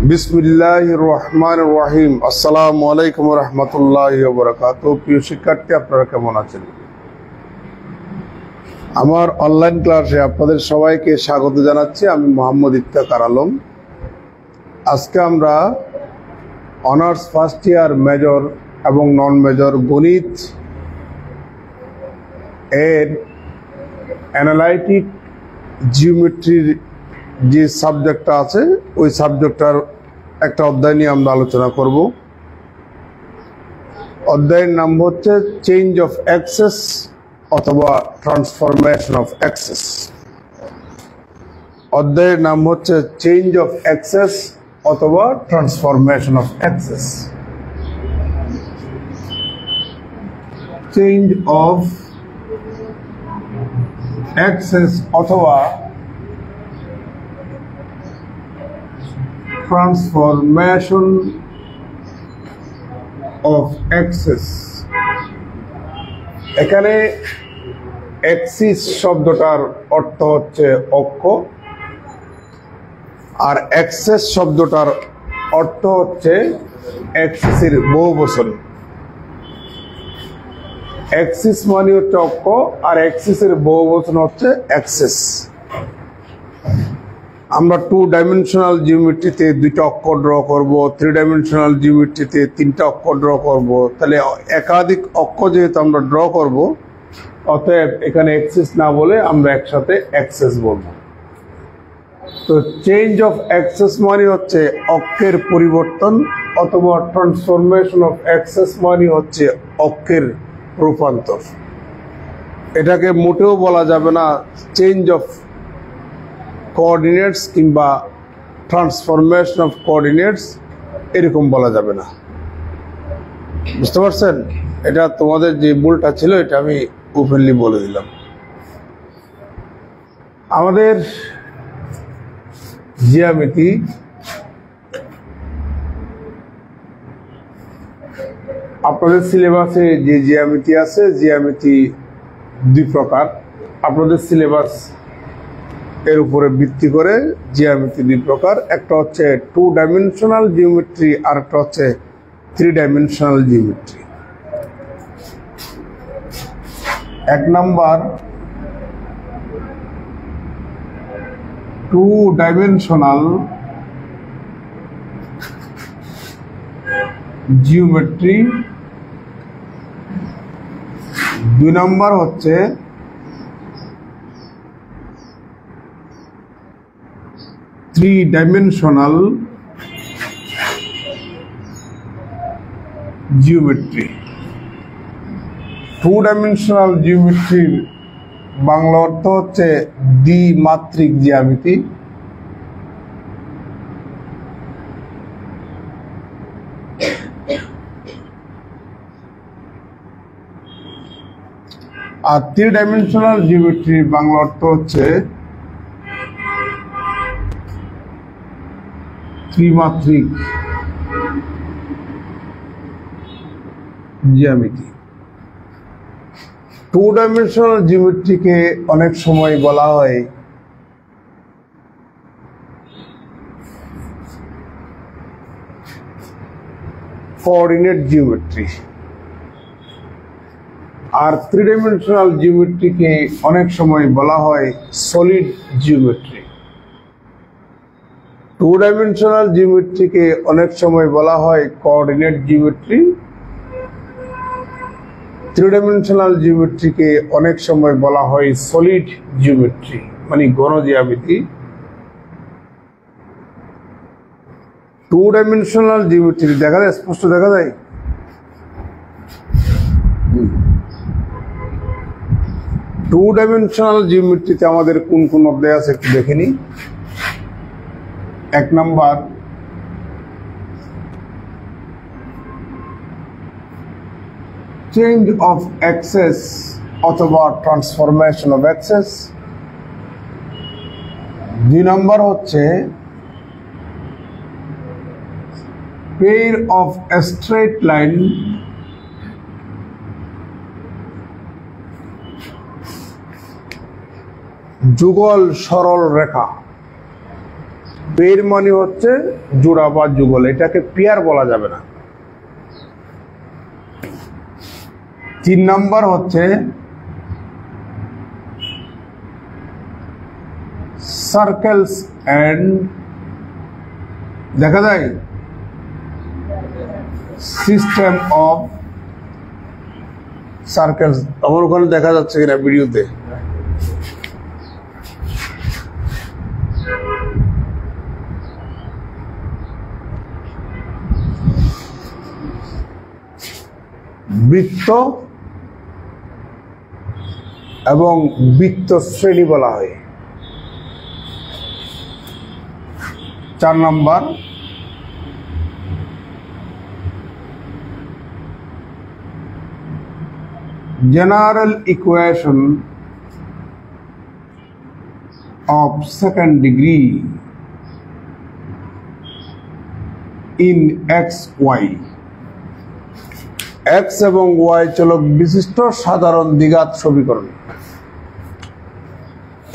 বিসমিল্লাহির রহমানির রহিম। আসসালামু আলাইকুম ওয়া রাহমাতুল্লাহি ওয়া বারাকাতুহু। প্রিয় শিক্ষার্থী, আপনারা কেমন আছেন? আমার অনলাইন ক্লাসে আপনাদের সবাইকে স্বাগত জানাচ্ছি। আমি মোহাম্মদ ইফতেখার আলম। আজকে আমরা অনার্স ফার্স্ট ইয়ার মেজর এবং নন মেজর গণিত এর অ্যানালাইটিক জিওমেট্রির যে সাবজেক্টটা আছে ওই সাবজেক্টটার একটা অধ্যায় নিয়ে আমরা আলোচনা করব। অধ্যায়ের নাম হচ্ছে চেঞ্জ অফ অ্যাক্সেস অথবা ট্রান্সফরমেশন অফ অ্যাক্সেস। অধ্যায়ের নাম হচ্ছে চেঞ্জ অফ অ্যাক্সেস অথবা transformation of access. Change of access অথবা ট্রান্সফরমেশন অফ অ্যাক্সেস। এখানে অ্যাক্সিস শব্দটার অর্থ হচ্ছে অক্ষ, আর অ্যাক্সেস শব্দটার অর্থ হচ্ছে অ্যাক্সিসের বহুবচন। অ্যাক্সিস মানে হচ্ছে অক্ষ, আর অ্যাক্সিসের বহুবচন হচ্ছে অ্যাক্সেস। আমরা 2 ডাইমেনশনাল জিওমেট্রিতে 2টা অক্ষর ড্র করব, 3 ডাইমেনশনাল জিওমেট্রিতে 3টা অক্ষর ড্র করব। তাহলে একাধিক অক্ষ যেহেতু আমরা ড্র করব, অতএব এখানে অ্যাক্সিস না বলে আমরা একসাথে অ্যাক্সেস বলবো। তো চেঞ্জ অফ অ্যাক্সেস মানে হচ্ছে অক্ষের পরিবর্তন, অথবা ট্রান্সফরমেশন অফ অ্যাক্সেস মানে হচ্ছে অক্ষের রূপান্তর। এটাকে মোটেও বলা যাবে না চেঞ্জ অফ কোঅর্ডিনেটস কিংবা ট্রান্সফরমেশন অফ কোঅর্ডিনেটস, এরকম বলা যাবে না। বুঝতে পারছেন? এটা তোমাদের যে ভুলটা ছিল এটা আমি ওপেনলি বলে দিলাম। আমাদের জ্যামিতি আপনাদের সিলেবাসে যে জ্যামিতি আছে, জ্যামিতি 2 প্রকার। আপনাদের সিলেবাস এর উপরে ভিত্তি করে জ্যামিতি 2 প্রকার। একটা হচ্ছে 2 ডাইমেনশনাল জিওমেট্রি, আর একটা হচ্ছে 3 dimensional geometry. 1 number 2 dimensional geometry, 2 number হচ্ছে 3 ডাইমেনশনাল জিওমেট্রি। 2 ডাইমেনশনাল জিওমেট্রির বাংলা অর্থ হচ্ছে দ্বিমাত্রিক জ্যামিতি। আর 3 ডাইমেনশনাল জিওমেট্রির বাংলা অর্থ হচ্ছে ত্রিমাত্রিক জ্যামিতি। 2 ডাইমেনশনাল জিওমেট্রিকে অনেক সময় বলা হয় কোঅর্ডিনেট জিওমেট্রি, আর 3 ডাইমেনশনাল জিওমেট্রিকে অনেক সময় বলা হয় সলিড জিওমেট্রি। 2 ডাইমেনশনাল জিওমেট্রিকে অনেক সময় বলা হয় কোঅর্ডিনেট জিওমেট্রি, 3 ডাইমেনশনাল জিওমেট্রিকে অনেক সময় বলা হয় সলিড জিওমেট্রি, মানে ঘন জ্যামিতি। 2 ডাইমেনশনাল জিওমেট্রি দেখা যায়, স্পষ্ট দেখা যায়। 2 ডাইমেনশনাল জিওমেট্রিতে আমাদের কোন কোন অধ্যায় আছে একটু দেখে নিই। 1 নাম্বার চেঞ্জ অফ অ্যাক্সেস অথবা ট্রান্সফরমেশন অফ অ্যাক্সেস। 2 নাম্বার হচ্ছে পেয়ার অফ স্ট্রেট লাইন যুগল সরল রেখা। পের মানে হচ্ছে জোড়া বা যুগল, এটাকে পেয়ার বলা যাবে না। 3 নাম্বার হচ্ছে সার্কেলস এন্ড দেখা যায় সিস্টেম অফ সার্কেলস। আমার ওখানে দেখা যাচ্ছে কিনা ভিডিওতে? বৃত্ত এবং বৃত্ত শ্রেণী বলা হয়। 4 number general equation of second degree in x y। x এবং y চলক বিশিষ্ট সাধারণ দ্বিঘাত সমীকরণ।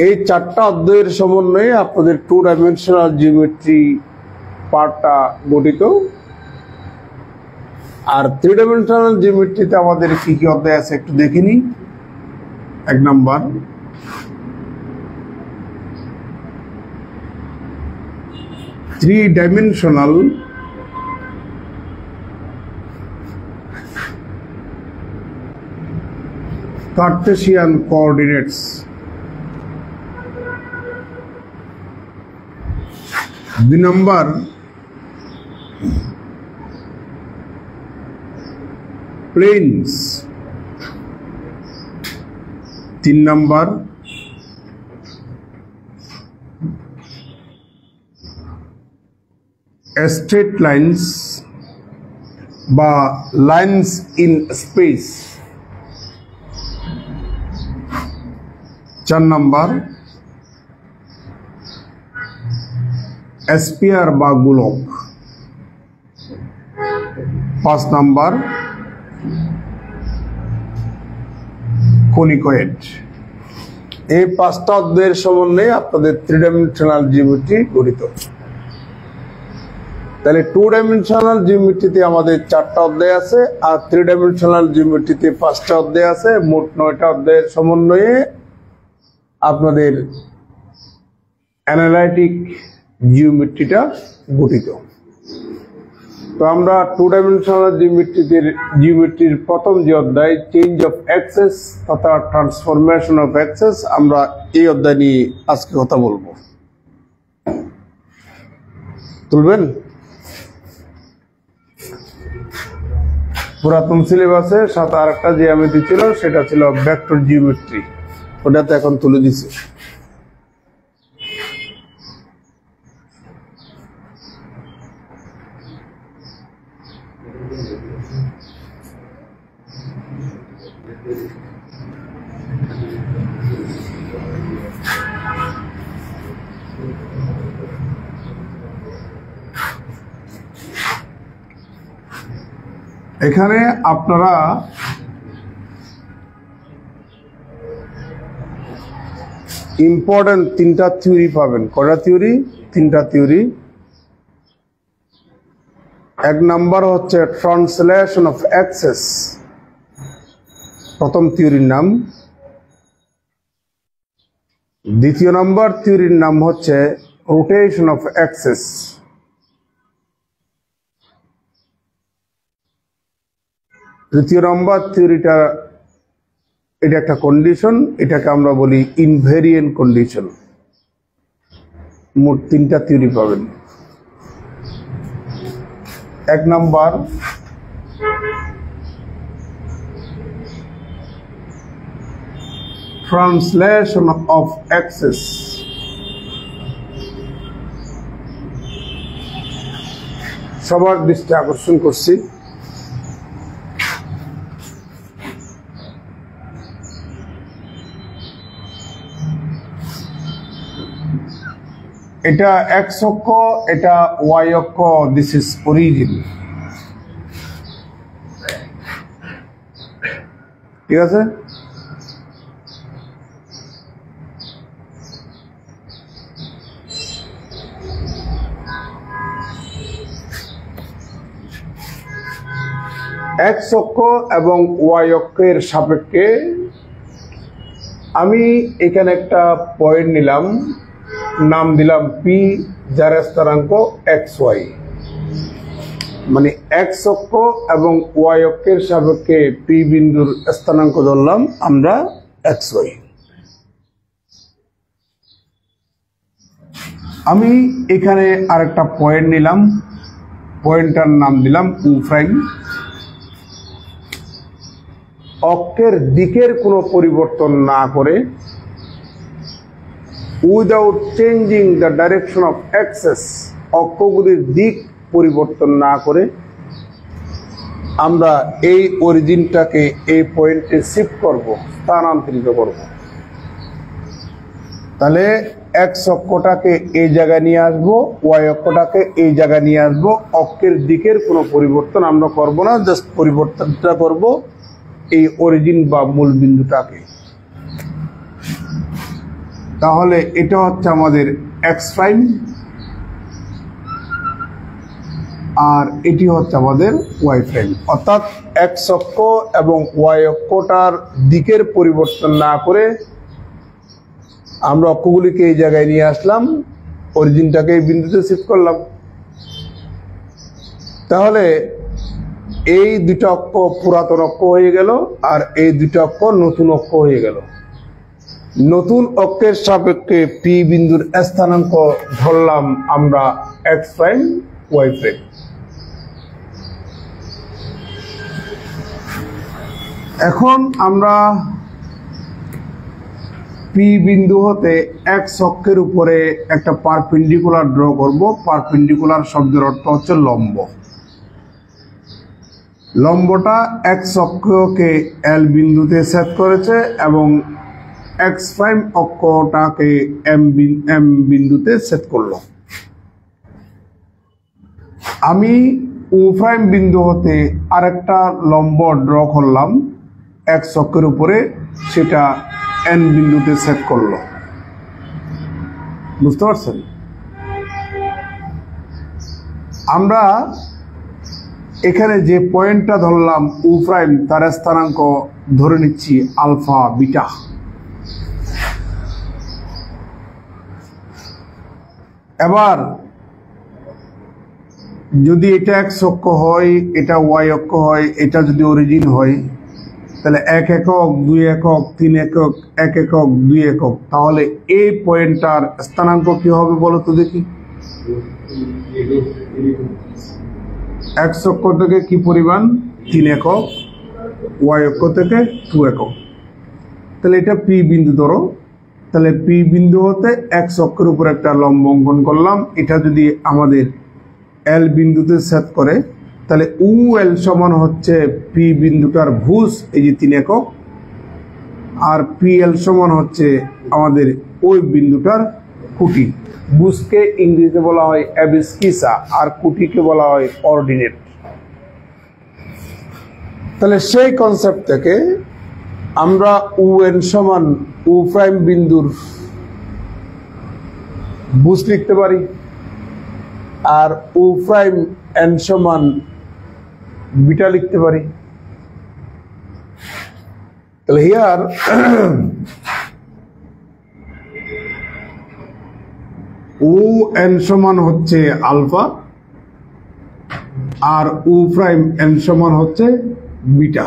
এই 4টা অধ্যায়ের সমন্বয়ে আপনাদের 2 ডাইমেনশনাল জিওমেট্রি পার্টটা গঠিত। আর 3 ডাইমেনশনাল জিওমেট্রিতে আমাদের কি কি অধ্যায় আছে একটু দেখে নিই। 1 number three-dimensional Cartesian coordinates। 2 number planes। 3 number straight lines বা lines in space। 4 number spear বা গোলক। 5 নাম্বার কনিকয়েড। এই 5টা অধ্যায়ের সমন্বয়ে আপনাদের 3 ডাইমেনশনাল জিওমেট্রি গঠিত। তাহলে 2 ডাইমেনশনাল জিওমেট্রিতে আমাদের 4টা অধ্যায় আছে, আর 3 ডাইমেনশনাল জিওমেট্রিতে 5টা অধ্যায় আছে। মোট 9টা অধ্যায়ের সমন্বয়ে আপনাদের অ্যানালাইটিক জিওমেট্রিটা গঠিত। তো আমরা 2 ডাইমেনশনাল জিওমেট্রির প্রথম যে অধ্যায় চেঞ্জ অফ অ্যাক্সেস তথা ট্রান্সফরমেশন অফ অ্যাক্সেস, আমরা এই অধ্যায় নিয়ে আজকে কথা বলবো। তুলবেন? পুরাতন সিলেবাসে সাথে আরেকটা জ্যামিতি ছিল, সেটা ছিল ভেক্টর জিওমেট্রি, ওটাতে এখন তুলে দিছি। এখানে আপনারা ইম্পর্টেন্ট 3টা থিওরি পাবেন। কয়টা থিওরি? 3টা থিওরি। 1 নাম্বার হচ্ছে ট্রান্সলেশন অফ অ্যাক্সেস, প্রথম থিওরির নাম। 2য় নাম্বার থিওরির নাম হচ্ছে রোটেশন অফ অ্যাক্সেস। 3য় নাম্বার থিওরিটা, এটা একটা কন্ডিশন, এটাকে আমরা বলি ইনভেরিয়েন্ট কন্ডিশন। মোট 3টা থিওরি পাবেন। 1 নাম্বার ট্রান্সলেশন অফ অ্যাক্সেস। সবার দৃষ্টি আকর্ষণ করছি, এটা এক্স অক্ষ, এটা ওয়াই অক্ষ, দিস ইজ অরিজিন। ঠিক আছে? এক্স অক্ষ এবং ওয়াই অক্ষের সাপেক্ষে আমি এখানে একটা পয়েন্ট নিলাম, নাম দিলাম পি, যার স্থানাঙ্ক এক্স ওয়াই, মানে এক্স অক্ষ এবং ওয়াই অক্ষের সাপেক্ষে পি বিন্দুর স্থানাঙ্ক ধরলাম আমরা এক্স ওয়াই। আমি এখানে আরেকটা পয়েন্ট নিলাম, পয়েন্টটার নাম দিলাম উ প্রাইম। অক্ষের দিকের কোনো পরিবর্তন না করে, without changing the direction of axes, অক্ষগুলির দিক পরিবর্তন না করে আমরা এই অরিজিনটাকে এই পয়েন্টে শিফট করব, স্থানান্তরিত করব। তাহলে এক্স অক্ষটাকে এই জায়গায় নিয়ে আসবো, ওয়াই অক্ষটাকে এই জায়গায় নিয়ে আসবো। অক্ষের দিকের কোনো পরিবর্তন আমরা করব না, জাস্ট পরিবর্তনটা করব এই অরিজিন বা মূল বিন্দুটাকে। তাহলে এটা হচ্ছে আমাদের এক্স প্রাইম, আর এটি হচ্ছে আমাদের ওয়াই প্রাইম। অর্থাৎ এক্স অক্ষ এবং ওয়াই অক্ষটার দিকের পরিবর্তন না করে আমরা অক্ষগুলিকে এই জায়গায় নিয়ে আসলাম, অরিজিনটাকে এই বিন্দুতে শিফট করলাম। তাহলে এই দুটো অক্ষ পুরাতন অক্ষ হয়ে গেল, আর এই দুটো অক্ষ নতুন অক্ষ হয়ে গেল। নতুন অক্ষের সাপেক্ষে পি বিন্দুর স্থানাঙ্ক ধরলাম আমরা এক্স প্রাইম ওয়াই প্রাইম। এখন আমরা পি বিন্দু হতে এক্স অক্ষের উপরে একটা পারপেন্ডিকুলার ড্র করব। পারপেন্ডিকুলার শব্দের অর্থ হচ্ছে লম্ব। লম্বটা এক্স অক্ষকে এল বিন্দুতে সেট করেছে এবং এক্স প্রাইম অক্ষটাকে এম বিন্দুতে সেট করলো। আমি ও প্রাইম বিন্দু হতে আরেকটা লম্ব ড্র করলাম এক্স অক্ষের উপরে, সেটা এন বিন্দুতে সেট করলো। বুঝতে পারছেন? আমরা এখানে যে পয়েন্টটা ধরলাম ও প্রাইম, তার স্থানাঙ্ক ধরে নিচ্ছি আলফা বিটা। এবার যদি এটা এক্স অক্ষ হয়, এটা ওয়াই অক্ষ হয়, এটা যদি অরিজিন হয়, তাহলে 1 একক 2 একক 3 একক 1 একক 2 একক, তাহলে এই পয়েন্টটার স্থানাঙ্ক কি হবে বলো তো দেখি। এক্স অক্ষ থেকে কি পরিমাণ? 3 একক, ওয়াই অক্ষ থেকে 2 একক। তাহলে এটা পি বিন্দু ধরো। তাহলে পি বিন্দু হতে এক্স অক্ষের উপর একটা লম্ব অঙ্কন করলাম। এটা যদি আমাদের এল বিন্দুতে সেট করে, তাহলে উ এল সমান হচ্ছে পি বিন্দুটার ভুজ, এই যে 3 একক, আর পি এল সমান হচ্ছে আমাদের ওই বিন্দুটার কুটি। ভুজকে ইংরেজিতে বলা হয় অ্যাবিসকিসা, আর কুটিকে বলা হয় অর্ডিনেট। তাহলে সেই কনসেপ্ট থেকে আমরা উ এন সমান উ প্রাইম বিন্দুর ভুজ লিখতে পারি, আর উ প্রাইম এন সমান বিটা লিখতে পারি। তাহলে হিয়ার উ এন সমান হচ্ছে আলফা, আর উ প্রাইম এন সমান হচ্ছে বিটা।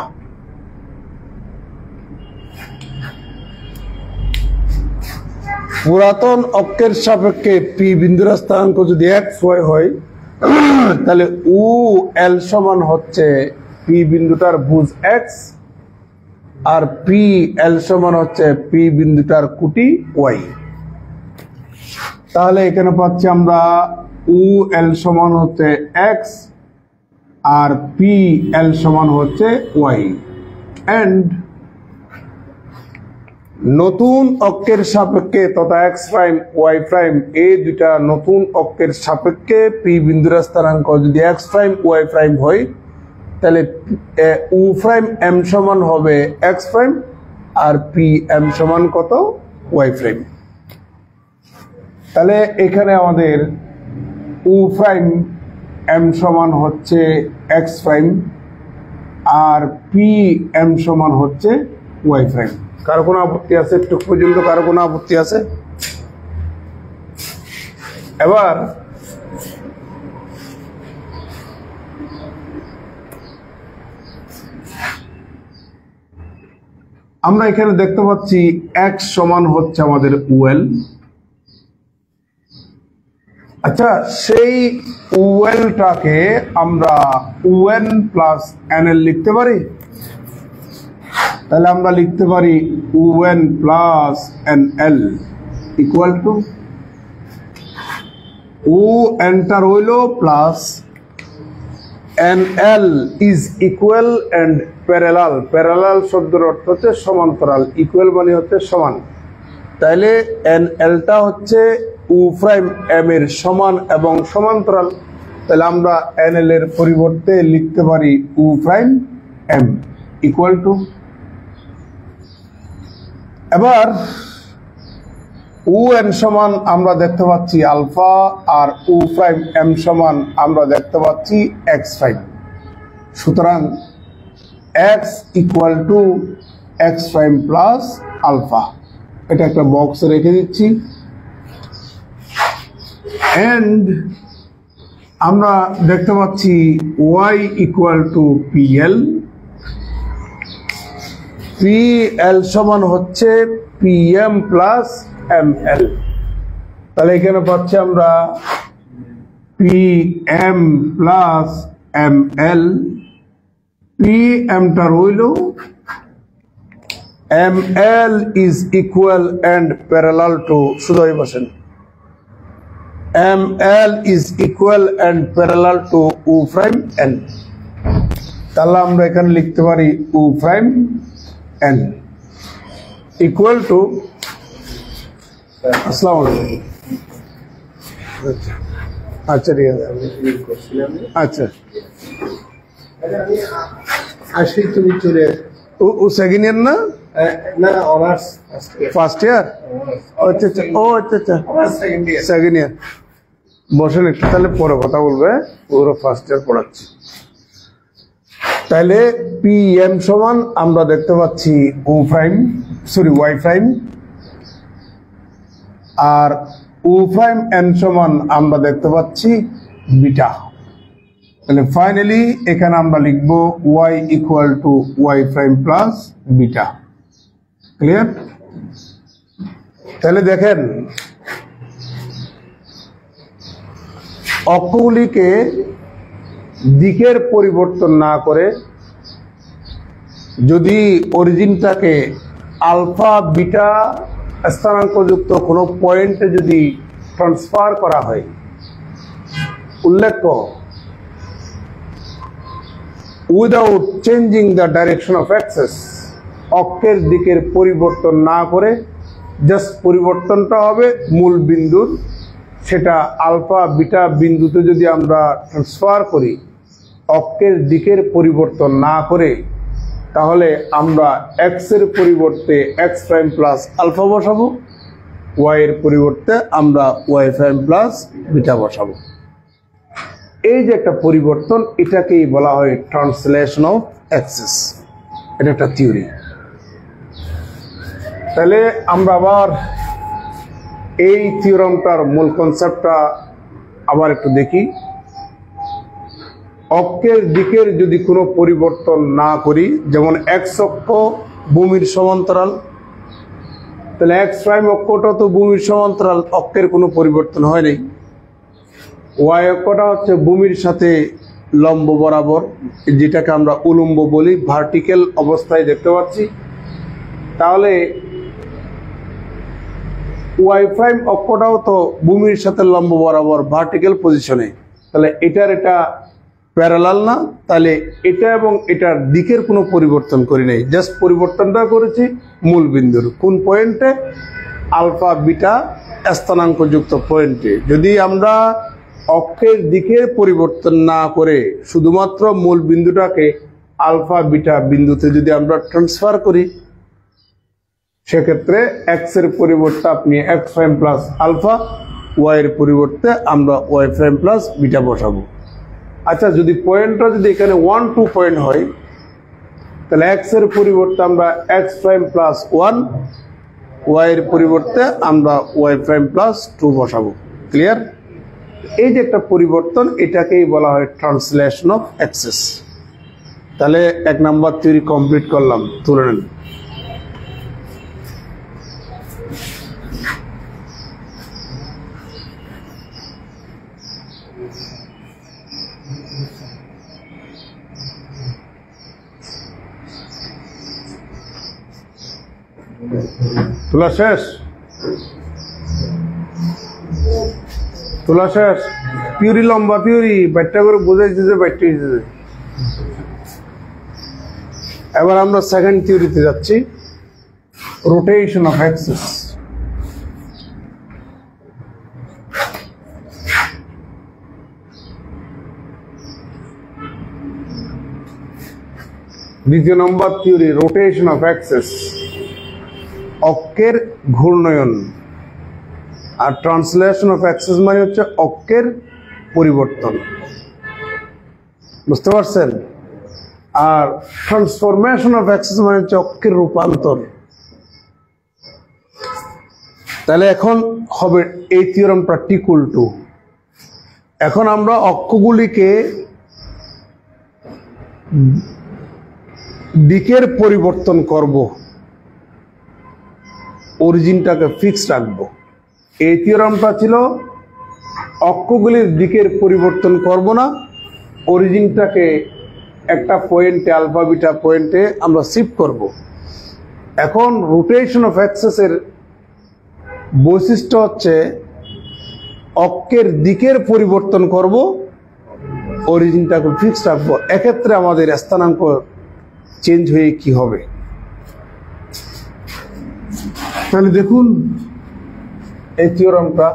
পুরাতন অক্ষের সাপেক্ষে পি বিন্দুর স্থানাঙ্ক যদি এক্স ওয়াই হয়, তাহলে উ এল সমান হচ্ছে পি বিন্দুটার ভুজ এক্স, আর পি এল সমান হচ্ছে পি বিন্দুটার কুটি ওয়াই। তাহলে এখানে পাচ্ছি আমরা উ এল সমান হচ্ছে এক্স, আর পি এল সমান হচ্ছে ওয়াই। এন্ড নতুন অক্ষের সাপেক্ষে তথা এক্স প্রাইম ওয়াই প্রাইম, এই দুইটা নতুন অক্ষের সাপেক্ষে পি বিন্দুর স্থানাঙ্ক যদি এক্স প্রাইম ওয়াই প্রাইম হয়, তাহলে উ প্রাইম এম সমান হবে এক্স প্রাইম, আর পি এম সমান কত? Y prime. তাহলে এখানে আমাদের উ প্রাইম এম সমান হচ্ছে এক্স প্রাইম, আর পি এম সমান হচ্ছে ওয়াই প্রাইম। কারো কোনো আপত্তি আছে? একটু পর্যন্ত কারো কোনো আপত্তি আছে? এবার আমরা এখানে দেখতে পাচ্ছি এক্স সমান হচ্ছে আমাদের ওয়েল। আচ্ছা, সেই ওয়েলটাকে আমরা ওএন প্লাস এনএল লিখতে পারি। তাহলে আমরা লিখতে পারি O N plus N L equal to O এন্টার হইল plus N L is equal and parallel. Parallel শব্দের অর্থ হচ্ছে সমান্তরাল, ইকুয়াল মানে হচ্ছে সমান। তাইলে এনএলটা হচ্ছে ও প্রাইম এম এর সমান এবং সমান্তরাল। তাহলে আমরা এনএল এর পরিবর্তে লিখতে পারি O prime M equal to, এবার ও এন সমান আমরা দেখতে পাচ্ছি আলফা আর ও প্রাইম এম সমান আমরা দেখতে পাচ্ছি এক্স প্রাইম। সুতরাং X equal to X prime plus alpha. এটা একটা বক্সে রেখে দিচ্ছি। এন্ড আমরা দেখতে পাচ্ছি Y equal to PL. PL সমান হচ্ছে পিএম প্লাস এমএল। তাহলে এখানে পাচ্ছি আমরা পিএম প্লাস এমএল। পিএমটা রইল M L is equal and parallel to, শুধু বসেন, M L is equal and parallel to O prime N. তাহলে আমরা এখানে লিখতে পারি O prime N equal to, আসসালামু আলাইকুম। আচ্ছা ঠিক আছে, আচ্ছা আসি তুমি চলে ও সেকেন্ড ইয়ার না? না, অনার্স ফার্স্ট ইয়ার। আচ্ছা আচ্ছা, ও আচ্ছা আচ্ছা, সেকেন্ড ইয়ার। Second year. বসেন একটু, তাহলে পরে কথা বলবে। পুরো ফার্স্ট ইয়ার পড়াচ্ছি। তাহলে পি এম সমান আমরা দেখতে পাচ্ছি ও প্রাইম, সরি ওয়াই প্রাইম, আর ও প্রাইম এন সমান আমরা দেখতে পাচ্ছি বিটা। তাহলে ফাইনালি এখানে আমরা লিখব Y equal to Y prime plus beta. Clear? তাহলে দেখেন, অক্ষগুলিকে দিকের পরিবর্তন না করে যদি অরিজিনটাকে আলফা বিটা স্থানাঙ্কযুক্ত কোনো পয়েন্টে যদি ট্রান্সফার করা হয়, উল্লেখ্য without changing the direction of access, অক্ষের দিকের পরিবর্তন না করে জাস্ট পরিবর্তনটা হবে মূল বিন্দুর, সেটা আলফা বিটা বিন্দুতে যদি আমরা ট্রান্সফার করি অক্ষের দিকের পরিবর্তন না করে, তাহলে আমরা এক্স এর পরিবর্তে এক্স প্রাইম প্লাস আলফা বসাবো, ওয়াই এর পরিবর্তে আমরা ওয়াই প্রাইম প্লাস বিটা বসাবো। এই যে একটা পরিবর্তন, এটাকেই বলা হয় ট্রান্সলেশন অফ অ্যাক্সেস। এটা একটা থিওরি। তাহলে আমরা আবার এই থিওরামটার মূল কনসেপ্টটা আবার একটু দেখি। অক্ষের দিকের যদি কোনো পরিবর্তন না করি, যেমন এক্স অক্ষ ভূমির সমান্তরাল, তাহলে এক্স প্রাইম অক্ষটা তো ভূমির সমান্তরাল, অক্ষের কোনো পরিবর্তন হয় নাই। ওয়াই অক্ষটা হচ্ছে ভূমির সাথে লম্ব বরাবর, যেটাকে আমরা উলম্ব বলি, ভার্টিক্যাল অবস্থায় দেখতে পাচ্ছি। তাহলে ওয়াই প্রাইম অক্ষটাও তো ভূমির সাথে লম্ব বরাবর ভার্টিক্যাল পজিশনে, তাহলে এটার এটা প্যারালাল না? তাহলে এটা এবং এটার দিকের কোনো পরিবর্তন করি নাই, জাস্ট পরিবর্তনটা করেছি মূল বিন্দুর কোন পয়েন্টে, আলফা বিটা স্থানাঙ্কযুক্ত পয়েন্টে। যদি আমরা অক্ষের দিকের পরিবর্তন না করে শুধুমাত্র মূল বিন্দুটাকে আলফা বিটা বিন্দুতে যদি আমরা ট্রান্সফার করি, সেক্ষেত্রে এক্স এর পরিবর্তে আপনি X prime plus alpha, Y এর পরিবর্তে আমরা ওয়াই প্রাইম প্লাস বিটা বসাবো। আচ্ছা, যদি পয়েন্টটা যদি এখানে 1 2 পয়েন্ট হয়, তাহলে এক্স এর পরিবর্তে আমরা এক্স প্রাইম প্লাস 1, ওয়াই এর পরিবর্তে আমরা ওয়াই প্রাইম প্লাস 2 বসাবো। ক্লিয়ার? এই যে একটা পরিবর্তন, এটাকেই বলা হয় ট্রান্সলেশন অফ অ্যাক্সেস। তাহলে 1 নাম্বার থিওরি কমপ্লিট করলাম, তুলে নেন। তোলা শেষ? তোলা শেষ? থিওরি লম্বা থিওরি, ব্যাটটা করে বুঝাইছে যে ব্যাটটা হিসেবে। এবার আমরা সেকেন্ড থিওরিতে যাচ্ছি, রোটেশন অফ অ্যাক্সেস। দ্বিতীয় নম্বর থিওরি, রোটেশন অফ অ্যাক্সেস, অক্ষের ঘূর্ণয়ন। আর ট্রান্সলেশন অফ অ্যাক্সেস মানে হচ্ছে অক্ষের পরিবর্তন। বুঝতে পারছেন? আর ট্রান্সফরমেশন অফ অ্যাক্সেস মানে হচ্ছে অক্ষের রূপান্তর। তাহলে এখন হবে এই থিওরামটা টিকুল টু। এখন আমরা অক্ষগুলিকে দিকের পরিবর্তন করব, অরিজিনটাকে ফিক্স রাখবো। এই থিওরামটা ছিল অক্ষগুলির দিকের পরিবর্তন করব না, অরিজিনটাকে একটা পয়েন্টে, আলফা বিটা পয়েন্টে আমরা শিফট করব। এখন রোটেশন অফ অ্যাক্সেসের বৈশিষ্ট্য হচ্ছে অক্ষের দিকের পরিবর্তন করব, অরিজিনটাকে ফিক্স রাখবো। এক্ষেত্রে আমাদের স্থানাঙ্ক চেঞ্জ হয়ে কি হবে? তাহলে দেখুন এই থিওরামটা,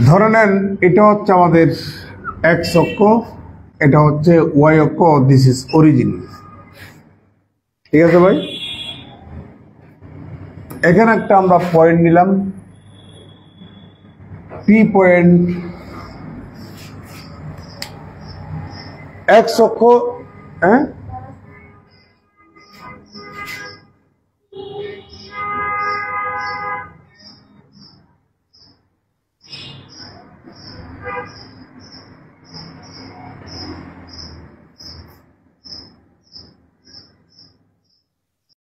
ধরে নেন এটা হচ্ছে আমাদের এক্স অক্ষ, এটা হচ্ছে ওয়াই অক্ষ, দিস ইজ অরিজিন। ঠিক আছে ভাই? এখানে একটা আমরা পয়েন্ট নিলাম, পি পয়েন্ট। এক্স অক্ষ, হ্যাঁ